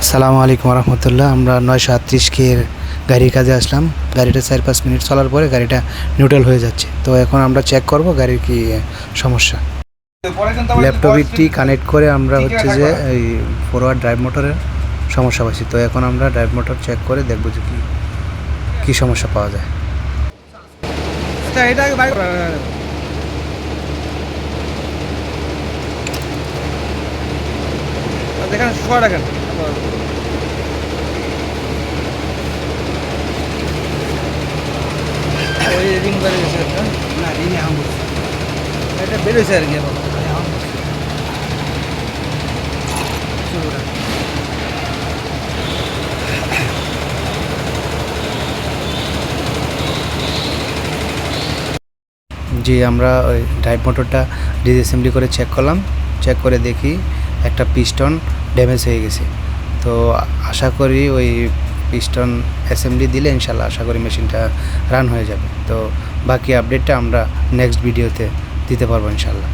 আসসালামু আলাইকুম রহমতুল্লাহ। আমরা 938 কের গাড়ির কাজে আসলাম। গাড়িটা 4-5 মিনিট চলার পরে গাড়িটা নিউট্রাল হয়ে যাচ্ছে। তো এখন আমরা চেক করব গাড়ির কি সমস্যা। ল্যাপটপটি কানেক্ট করে আমরা হচ্ছে যে এই ফরওয়ার্ড ড্রাইভ মোটরের সমস্যা পাচ্ছি। তো এখন আমরা ড্রাইভ মোটর চেক করে দেখব যে কি সমস্যা পাওয়া যায়। দেখেন শোয়া রাখেন ওই রিং বেড়ে গেছে একটা না রিং এটা বেড়েছে আর কি এখন জি, আমরা ওই ড্রাইভ মোটরটা ডিসঅ্যাসেম্বলি করে চেক করলাম। চেক করে দেখি একটা পিস্টন ড্যামেজ হয়ে গেছে। তো আশা করি ওই পিস্টন অ্যাসেম্বলি দিলে ইনশাল্লাহ আশা করি মেশিনটা রান হয়ে যাবে। তো বাকি আপডেটটা আমরা নেক্সট ভিডিওতে দিতে পারবো ইনশাল্লাহ।